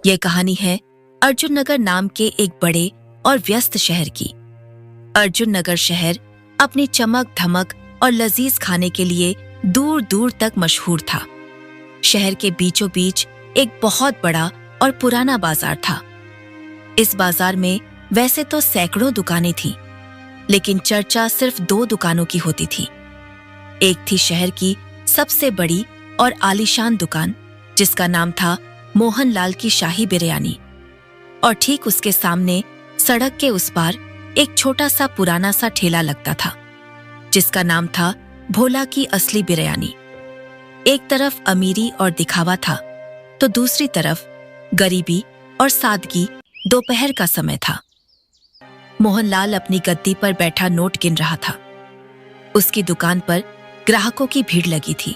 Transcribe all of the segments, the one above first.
ये कहानी है अर्जुन नगर नाम के एक बड़े और व्यस्त शहर की। अर्जुन नगर शहर अपनी चमक धमक और लजीज खाने के लिए दूर दूर तक मशहूर था। शहर के बीचों बीच एक बहुत बड़ा और पुराना बाजार था। इस बाजार में वैसे तो सैकड़ों दुकानें थीं, लेकिन चर्चा सिर्फ 2 दुकानों की होती थी। एक थी शहर की सबसे बड़ी और आलीशान दुकान, जिसका नाम था मोहनलाल की शाही बिरयानी, और ठीक उसके सामने सड़क के उस पार एक छोटा सा पुराना सा ठेला लगता था, जिसका नाम था भोला की असली बिरयानी। एक तरफ अमीरी और दिखावा था, तो दूसरी तरफ गरीबी और सादगी। दोपहर का समय था। मोहनलाल अपनी गद्दी पर बैठा नोट गिन रहा था। उसकी दुकान पर ग्राहकों की भीड़ लगी थी।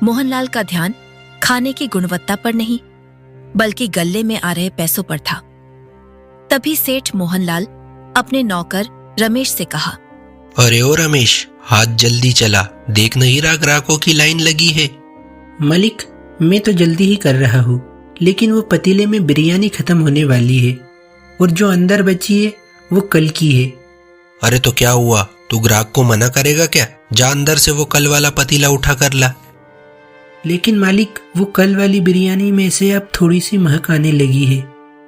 मोहनलाल का ध्यान खाने की गुणवत्ता पर नहीं, बल्कि गल्ले में आ रहे पैसों पर था। तभी सेठ मोहनलाल अपने नौकर रमेश से कहा, अरे ओ रमेश, हाथ जल्दी चला, देख नहीं रहा ग्राहकों की लाइन लगी है। मालिक, मैं तो जल्दी ही कर रहा हूँ, लेकिन वो पतीले में बिरयानी खत्म होने वाली है और जो अंदर बची है वो कल की है। अरे तो क्या हुआ, तू ग्राहक को मना करेगा क्या? जा अंदर से वो कल वाला पतीला उठा कर ला। लेकिन मालिक, वो कल वाली बिरयानी में से अब थोड़ी सी महक आने लगी है।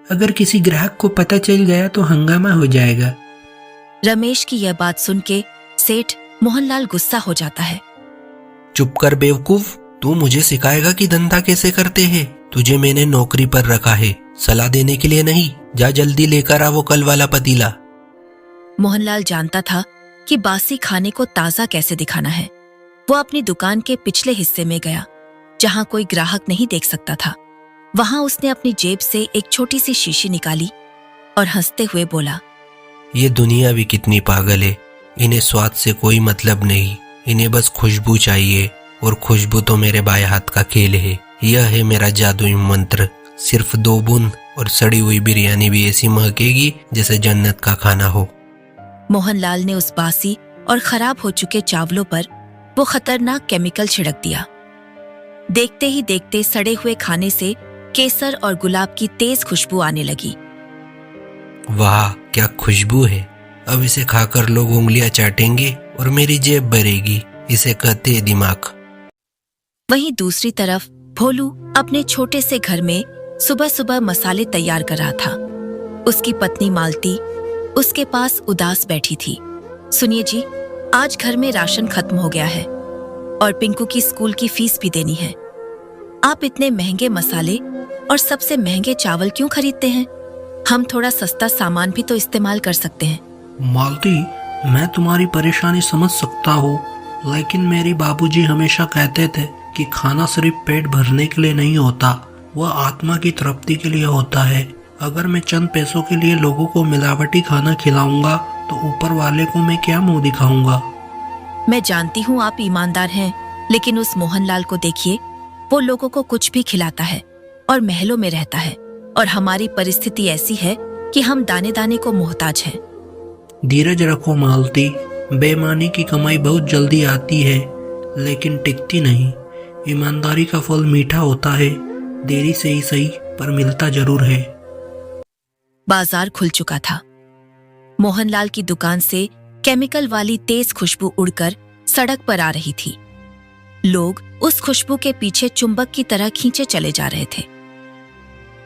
अगर किसी ग्राहक को पता चल गया तो हंगामा हो जाएगा। रमेश की यह बात सुन के सेठ मोहनलाल गुस्सा हो जाता है। चुप कर बेवकूफ, तू मुझे सिखाएगा कि धंधा कैसे करते हैं? तुझे मैंने नौकरी पर रखा है, सलाह देने के लिए नहीं। जा जल्दी लेकर आ वो कल वाला पतीला। मोहनलाल जानता था कि बासी खाने को ताजा कैसे दिखाना है। वो अपनी दुकान के पिछले हिस्से में गया, जहां कोई ग्राहक नहीं देख सकता था। वहां उसने अपनी जेब से एक छोटी सी शीशी निकाली और हंसते हुए बोला, ये दुनिया भी कितनी पागल है। इन्हें स्वाद से कोई मतलब नहीं, इन्हें बस खुशबू चाहिए, और खुशबू तो मेरे बाएं हाथ का खेल है। यह है मेरा जादुई मंत्र। सिर्फ 2 बूंद और सड़ी हुई बिरयानी भी ऐसी महकेगी जैसे जन्नत का खाना हो। मोहनलाल ने उस बासी और खराब हो चुके चावलों पर वो खतरनाक केमिकल छिड़क दिया। देखते ही देखते सड़े हुए खाने से केसर और गुलाब की तेज खुशबू आने लगी। वाह, क्या खुशबू है। अब इसे खाकर लोग उंगलियां चाटेंगे और मेरी जेब भरेगी। इसे कहते हैं दिमाग। वहीं दूसरी तरफ भोलू अपने छोटे से घर में सुबह सुबह मसाले तैयार कर रहा था। उसकी पत्नी मालती उसके पास उदास बैठी थी। सुनिए जी, आज घर में राशन खत्म हो गया है और पिंकू की स्कूल की फीस भी देनी है। आप इतने महंगे मसाले और सबसे महंगे चावल क्यों खरीदते हैं? हम थोड़ा सस्ता सामान भी तो इस्तेमाल कर सकते हैं। मालती, मैं तुम्हारी परेशानी समझ सकता हूँ, लेकिन मेरे बाबूजी हमेशा कहते थे कि खाना सिर्फ पेट भरने के लिए नहीं होता, वह आत्मा की तृप्ति के लिए होता है। अगर मैं चंद पैसों के लिए लोगों को मिलावटी खाना खिलाऊंगा तो ऊपर वाले को मैं क्या मुंह दिखाऊंगा? मैं जानती हूँ आप ईमानदार हैं, लेकिन उस मोहनलाल को देखिए, वो लोगों को कुछ भी खिलाता है और महलों में रहता है, और हमारी परिस्थिति ऐसी है कि हम दाने दाने को मोहताज हैं। धीरज रखो मालती, बेईमानी की कमाई बहुत जल्दी आती है लेकिन टिकती नहीं। ईमानदारी का फल मीठा होता है, देरी से ही सही पर मिलता जरूर है। बाजार खुल चुका था। मोहनलाल की दुकान से केमिकल वाली तेज खुशबू उड़कर सड़क पर आ रही थी। लोग उस खुशबू के पीछे चुंबक की तरह खींचे चले जा रहे थे।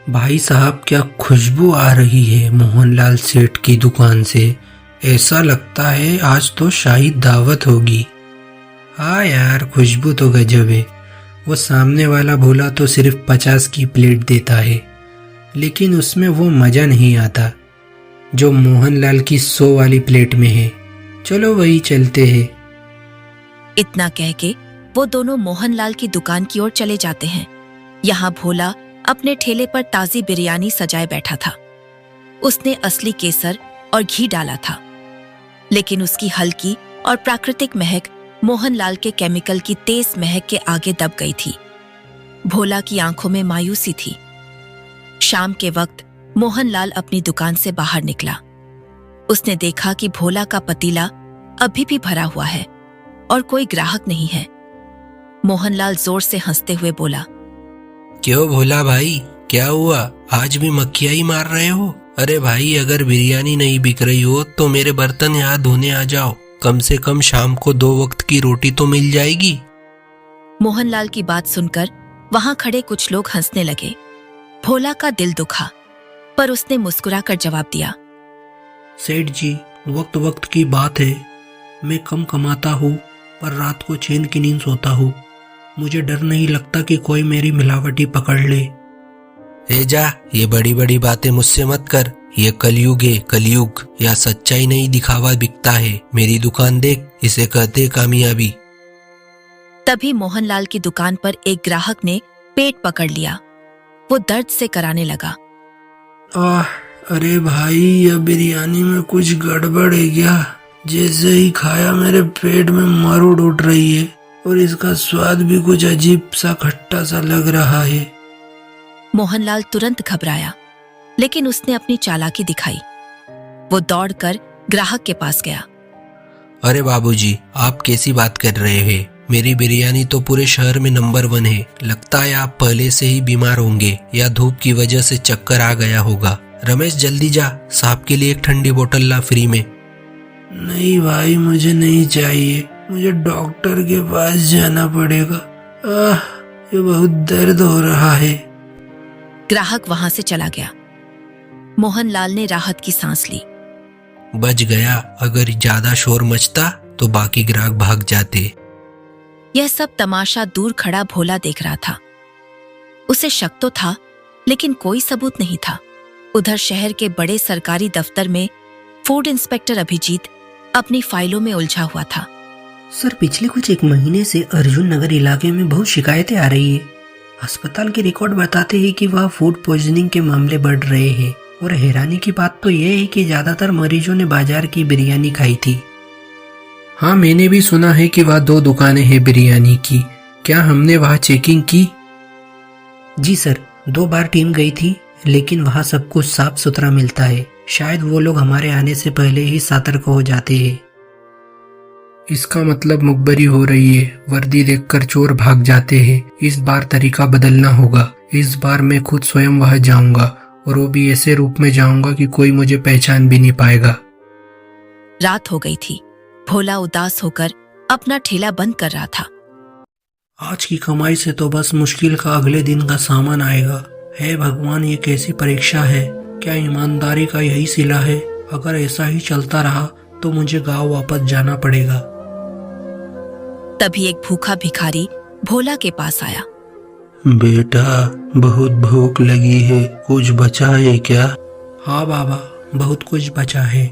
भाई साहब, क्या खुशबू आ रही है मोहनलाल सेठ की दुकान से। ऐसा लगता है आज तो शाही दावत होगी। हाँ यार, खुशबू तो गजब है। वो सामने वाला भोला तो सिर्फ 50 की प्लेट देता है, लेकिन उसमें वो मजा नहीं आता जो मोहनलाल की 100 वाली प्लेट में है। चलो वही चलते हैं। इतना कह के वो दोनों मोहनलाल की दुकान की ओर चले जाते हैं। यहाँ भोला अपने ठेले पर ताजी बिरयानी सजाए बैठा था। उसने असली केसर और घी डाला था, लेकिन उसकी हल्की और प्राकृतिक महक मोहनलाल के केमिकल की तेज महक के आगे दब गई थी। भोला की आंखों में मायूसी थी। शाम के वक्त मोहनलाल अपनी दुकान से बाहर निकला। उसने देखा कि भोला का पतीला अभी भी भरा हुआ है और कोई ग्राहक नहीं है। मोहनलाल जोर से हंसते हुए बोला, क्यों भोला भाई, क्या हुआ, आज भी मक्खियाँ ही मार रहे हो? अरे भाई, अगर बिरयानी नहीं बिक रही हो तो मेरे बर्तन यहाँ धोने आ जाओ, कम से कम शाम को 2 वक्त की रोटी तो मिल जाएगी। मोहनलाल की बात सुनकर वहां खड़े कुछ लोग हंसने लगे। भोला का दिल दुखा, पर उसने मुस्कुराकर जवाब दिया, सेठ जी, वक्त वक्त की बात है। मैं कम कमाता हूँ पर रात को चैन की नींद सोता हूँ। मुझे डर नहीं लगता कि कोई मेरी मिलावटी पकड़ ले। ए जा, ये बड़ी बड़ी बातें मुझसे मत कर। ये कलयुग है, कलयुग। या सच्चाई नहीं दिखावा बिकता है। मेरी दुकान देख, इसे कहते कामयाबी। तभी मोहनलाल की दुकान पर एक ग्राहक ने पेट पकड़ लिया। वो दर्द से कराने लगा। अरे भाई, यह बिरयानी में कुछ गड़बड़ है क्या? जैसे ही खाया मेरे पेट में मरोड़ उठ रही है और इसका स्वाद भी कुछ अजीब सा खट्टा सा लग रहा है। मोहनलाल तुरंत घबराया, लेकिन उसने अपनी चालाकी दिखाई। वो दौड़कर ग्राहक के पास गया। अरे बाबूजी, आप कैसी बात कर रहे हैं? मेरी बिरयानी तो पूरे शहर में नंबर 1 है। लगता है आप पहले से ही बीमार होंगे या धूप की वजह से चक्कर आ गया होगा। रमेश, जल्दी जा, साहब के लिए एक ठंडी बोतल ला फ्री में। नहीं भाई, मुझे नहीं चाहिए। मुझे डॉक्टर के पास जाना पड़ेगा। ये बहुत दर्द हो रहा है। ग्राहक वहां से चला गया। मोहनलाल ने राहत की सांस ली। बच गया। अगर ज्यादा शोर मचता तो बाकी ग्राहक भाग जाते। यह सब तमाशा दूर खड़ा भोला देख रहा था। उसे शक तो था, लेकिन कोई सबूत नहीं था। उधर शहर के बड़े सरकारी दफ्तर में फूड इंस्पेक्टर अभिजीत अपनी फाइलों में उलझा हुआ था। सर, पिछले कुछ 1 महीने से अर्जुन नगर इलाके में बहुत शिकायतें आ रही है। अस्पताल के रिकॉर्ड बताते हैं कि वहाँ फूड पॉइजनिंग के मामले बढ़ रहे हैं। और हैरानी की बात तो यह है कि ज्यादातर मरीजों ने बाजार की बिरयानी खाई थी। हाँ, मैंने भी सुना है कि वहाँ 2 दुकानें हैं बिरयानी की। क्या हमने वहाँ चेकिंग की? जी सर, 2 बार टीम गई थी, लेकिन वहाँ सब कुछ साफ सुथरा मिलता है। शायद वो लोग हमारे आने से पहले ही सतर्क हो जाते हैं। इसका मतलब मुखबरी हो रही है। वर्दी देखकर चोर भाग जाते हैं। इस बार तरीका बदलना होगा। इस बार मैं खुद स्वयं वहां जाऊंगा, और वो भी ऐसे रूप में जाऊंगा कि कोई मुझे पहचान भी नहीं पाएगा। रात हो गई थी। भोला उदास होकर अपना ठेला बंद कर रहा था। आज की कमाई से तो बस मुश्किल का अगले दिन का सामान आएगा। हे भगवान, ये कैसी परीक्षा है? क्या ईमानदारी का यही सिला है? अगर ऐसा ही चलता रहा तो मुझे गांव वापस जाना पड़ेगा। तभी एक भूखा भिखारी भोला के पास आया। बेटा, बहुत भूख लगी है, कुछ बचा है क्या? हाँ बाबा, बहुत कुछ बचा है।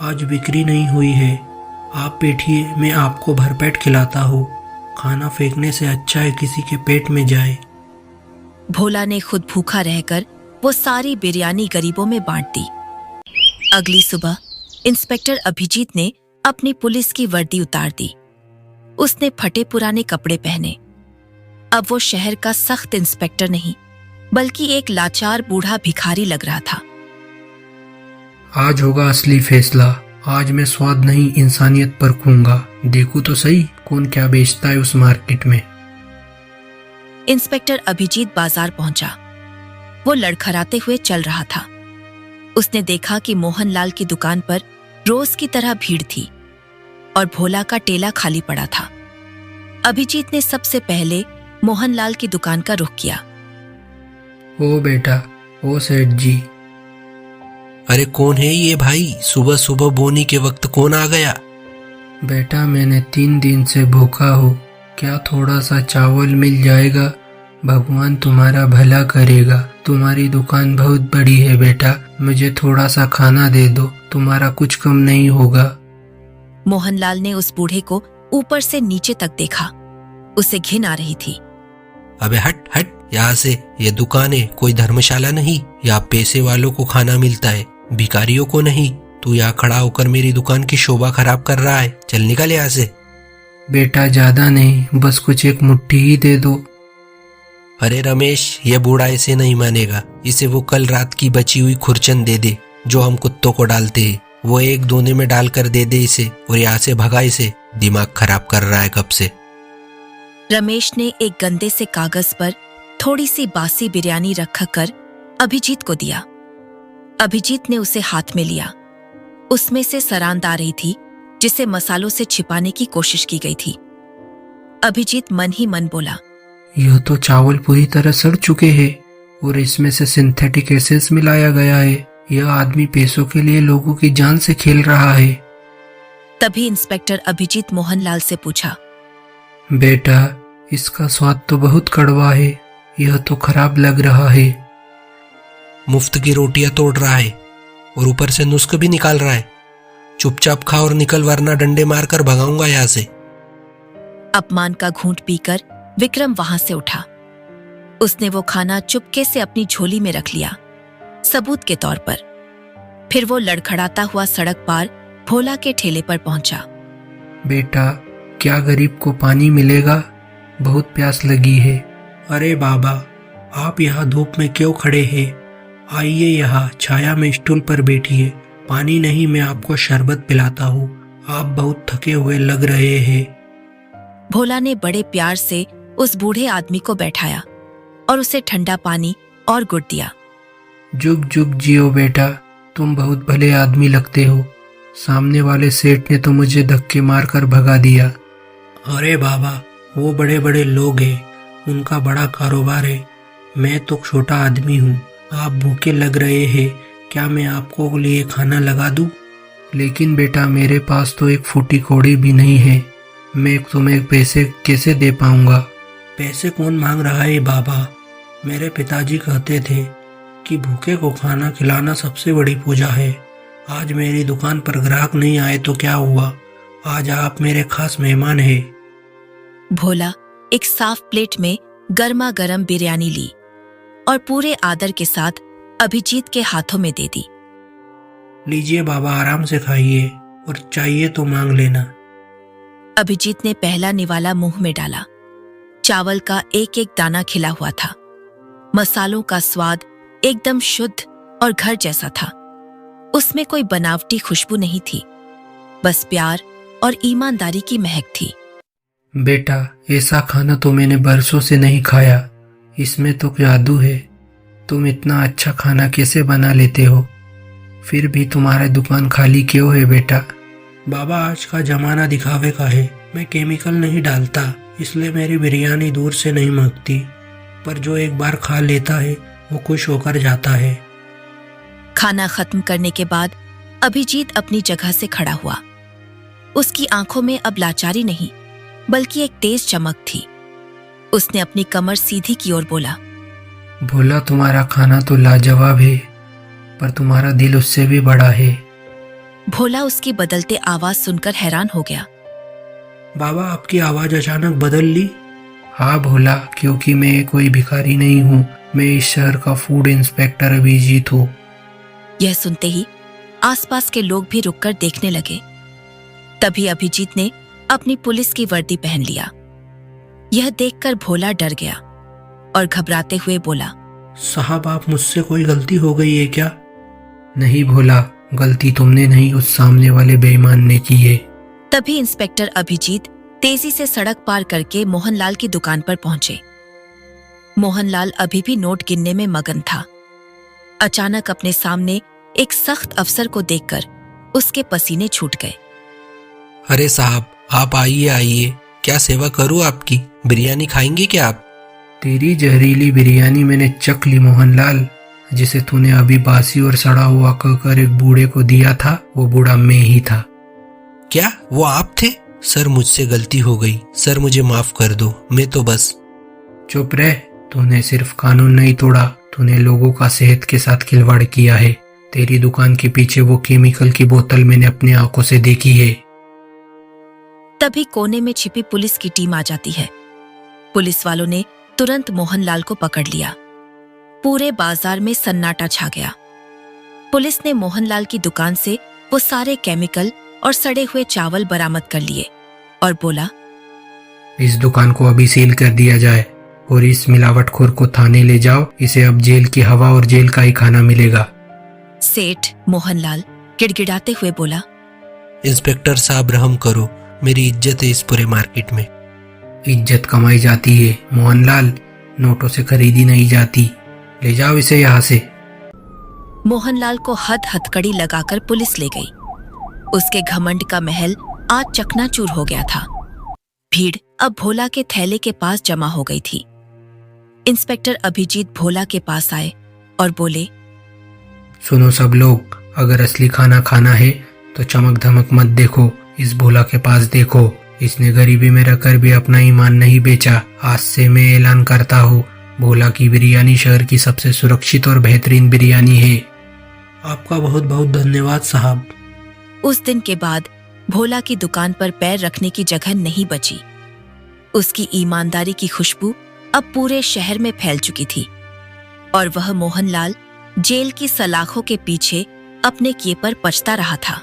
आज बिक्री नहीं हुई है। आप बैठिए, मैं आपको भरपेट खिलाता हूँ। खाना फेंकने से अच्छा है किसी के पेट में जाए। भोला ने खुद भूखा रहकर वो सारी बिरयानी गरीबों में बांट दी। अगली सुबह इंस्पेक्टर अभिजीत ने अपनी पुलिस की वर्दी उतार दी। उसने फटे पुराने कपड़े पहने। अब वो शहर का सख्त इंस्पेक्टर नहीं, बल्कि एक लाचार बूढ़ा भिखारी लग रहा था। आज होगा असली फैसला। आज मैं स्वाद नहीं, इंसानियत परखूंगा। देखूं तो सही कौन क्या बेचता है उस मार्केट में। इंस्पेक्टर अभिजीत बाजार पहुंचा। वो लड़खड़ाते हुए चल रहा था। उसने देखा कि मोहनलाल की दुकान पर रोज की तरह भीड़ थी और भोला का ठेला खाली पड़ा था। अभिजीत ने सबसे पहले मोहनलाल की दुकान का रुख किया। ओ बेटा, ओ सेठ जी। अरे कौन है ये भाई? सुबह सुबह बोनी के वक्त कौन आ गया? बेटा, मैंने 3 दिन से भूखा हूँ। क्या थोड़ा सा चावल मिल जाएगा? भगवान तुम्हारा भला करेगा। तुम्हारी दुकान बहुत बड़ी है बेटा, मुझे थोड़ा सा खाना दे दो, तुम्हारा कुछ कम नहीं होगा। मोहनलाल ने उस बूढ़े को ऊपर से नीचे तक देखा। उसे घिन आ रही थी। अबे हट हट यहाँ से। ये दुकान है, कोई धर्मशाला नहीं। यहाँ पैसे वालों को खाना मिलता है, भिखारियों को नहीं। तू यहाँ खड़ा होकर मेरी दुकान की शोभा खराब कर रहा है। चल निकल यहाँ से। बेटा, ज्यादा नहीं, बस कुछ 1 मुट्ठी ही दे दो। अरे रमेश, ये बूढ़ा ऐसे नहीं मानेगा। इसे वो कल रात की बची हुई खुरचन दे दे जो हम कुत्तों को डालते हैं। वो एक दोने में डालकर दे दे इसे, और यहाँ से भगा इसे। दिमाग खराब कर रहा है कब से। रमेश ने एक गंदे से कागज पर थोड़ी सी बासी बिरयानी रखकर अभिजीत को दिया। अभिजीत ने उसे हाथ में लिया। उसमें से सरांद आ रही थी जिसे मसालों से छिपाने की कोशिश की गई थी। अभिजीत मन ही मन बोला, यह तो चावल पूरी तरह सड़ चुके हैं और इसमें से सिंथेटिक एसेंस मिलाया गया है। यह आदमी पैसों के लिए लोगों की जान से खेल रहा है। तभी इंस्पेक्टर अभिजीत मोहनलाल से पूछा, बेटा, इसका स्वाद तो बहुत कड़वा है। यह तो खराब लग रहा है। मुफ्त की रोटियां तोड़ रहा है और ऊपर से नुस्ख भी निकाल रहा है। चुपचाप खा और निकल, वरना डंडे मारकर भगाऊंगा यहाँ से। अपमान का घूंट पीकर विक्रम वहां से उठा। उसने वो खाना चुपके से अपनी झोली में रख लिया, सबूत के तौर पर। फिर वो लड़खड़ाता हुआ सड़क पार भोला के ठेले पर पहुंचा। बेटा, क्या गरीब को पानी मिलेगा? बहुत प्यास लगी है। अरे बाबा, आप यहाँ धूप में क्यों खड़े हैं? आइए यहाँ छाया में स्टूल पर बैठिए। पानी नहीं, मैं आपको शरबत पिलाता हूँ। आप बहुत थके हुए लग रहे हैं। भोला ने बड़े प्यार से उस बूढ़े आदमी को बैठाया और उसे ठंडा पानी और गुड़ दिया। जुग जुग जियो बेटा, तुम बहुत भले आदमी लगते हो। सामने वाले सेठ ने तो मुझे धक्के मारकर भगा दिया। अरे बाबा, वो बड़े बड़े लोग हैं, उनका बड़ा कारोबार है। मैं तो छोटा आदमी हूँ। आप भूखे लग रहे हैं, क्या मैं आपको लिए खाना लगा दूँ? लेकिन बेटा, मेरे पास तो एक फूटी कौड़ी भी नहीं है। मैं तुम्हें पैसे कैसे दे पाऊंगा? पैसे कौन मांग रहा है बाबा? मेरे पिताजी कहते थे कि भूखे को खाना खिलाना सबसे बड़ी पूजा है। आज मेरी दुकान पर ग्राहक नहीं आए तो क्या हुआ? आज आप मेरे खास मेहमान हैं। भोला एक साफ प्लेट में गर्मा गर्म बिरयानी ली और पूरे आदर के साथ अभिजीत के हाथों में दे दी। लीजिए बाबा, आराम से खाइए और चाहिए तो मांग लेना। अभिजीत ने पहला निवाला मुंह में डाला। चावल का एक एक दाना खिला हुआ था। मसालों का स्वाद एकदम शुद्ध और घर जैसा था। उसमें कोई बनावटी खुशबू नहीं थी, बस प्यार और ईमानदारी की महक थी। बेटा, ऐसा खाना तो मैंने बरसों से नहीं खाया। इसमें तो जादू है। तुम इतना अच्छा खाना कैसे बना लेते हो? फिर भी तुम्हारी दुकान खाली क्यों है बेटा? बाबा, आज का जमाना दिखावे का है। मैं केमिकल नहीं डालता, इसलिए मेरी बिरयानी दूर से नहीं महकती। पर जो एक बार खा लेता है वो खुश होकर जाता है। खाना खत्म करने के बाद अभिजीत अपनी जगह से खड़ा हुआ। उसकी आंखों में अब लाचारी नहीं, बल्कि एक तेज चमक थी। उसने अपनी कमर सीधी की और बोला, भोला, तुम्हारा खाना तो लाजवाब है, पर तुम्हारा दिल उससे भी बड़ा है। भोला उसकी बदलते आवाज सुनकर हैरान हो गया। बाबा, आपकी आवाज अचानक बदल ली? हाँ भोला, क्योंकि मैं कोई भिखारी नहीं हूँ। मैं इस शहर का फूड इंस्पेक्टर अभिजीत हूँ। यह सुनते ही आसपास के लोग भी रुककर देखने लगे। तभी अभिजीत ने अपनी पुलिस की वर्दी पहन लिया। यह देखकर भोला डर गया और घबराते हुए बोला, साहब, आप मुझसे कोई गलती हो गई है क्या? नहीं भोला, गलती तुमने नहीं, उस सामने वाले बेईमान ने की है। तभी इंस्पेक्टर अभिजीत तेजी से सड़क पार करके मोहनलाल की दुकान पर पहुंचे। मोहनलाल अभी भी नोट गिनने में मगन था। अचानक अपने सामने एक सख्त अफसर को देखकर उसके पसीने छूट गए। अरे साहब, आप आइए आइए, क्या सेवा करूं आपकी? बिरयानी खाएंगे क्या आप? तेरी जहरीली बिरयानी मैंने चख ली मोहनलाल। जिसे तूने अभी बासी और सड़ा हुआ कहकर एक बूढ़े को दिया था, वो बूढ़ा मैं ही था। क्या वो आप थे? सर, मुझसे गलती हो गई। सर, मुझे माफ कर दो। मैं तो बस। चुप रह। तूने सिर्फ कानून नहीं तोड़ा, तूने लोगों का सेहत के साथ खिलवाड़ किया है। तेरी दुकान के पीछे वो केमिकल की बोतल मैंने अपनी आंखों से देखी है। तभी कोने में छिपी पुलिस की टीम आ जाती है। पुलिस वालों ने तुरंत मोहनलाल को पकड़ लिया। पूरे बाजार में सन्नाटा छा गया। पुलिस ने मोहनलाल की दुकान से वो सारे केमिकल और सड़े हुए चावल बरामद कर लिए और बोला, इस दुकान को अभी सील कर दिया जाए और इस मिलावटखोर को थाने ले जाओ। इसे अब जेल की हवा और जेल का ही खाना मिलेगा। सेठ मोहनलाल गिड़गिड़ाते हुए बोला, इंस्पेक्टर साहब, रहम करो। मेरी इज्जत है इस पूरे मार्केट में। इज्जत कमाई जाती है मोहनलाल, नोटों से खरीदी नहीं जाती। ले जाओ इसे यहाँ से। मोहनलाल को हथकड़ी लगाकर पुलिस ले गई। उसके घमंड का महल आज चकनाचूर हो गया था। भीड़ अब भोला के थैले के पास जमा हो गई थी। इंस्पेक्टर अभिजीत भोला के पास आए और बोले, सुनो सब लोग, अगर असली खाना खाना है तो चमक धमक मत देखो, इस भोला के पास देखो। इसने गरीबी में रहकर भी अपना ईमान नहीं बेचा। आज से मैं ऐलान करता हूँ, भोला की बिरयानी शहर की सबसे सुरक्षित और बेहतरीन बिरयानी है। आपका बहुत बहुत धन्यवाद साहब। उस दिन के बाद भोला की दुकान पर पैर रखने की जगह नहीं बची। उसकी ईमानदारी की खुशबू अब पूरे शहर में फैल चुकी थी और वह मोहनलाल जेल की सलाखों के पीछे अपने किए पर पछता रहा था।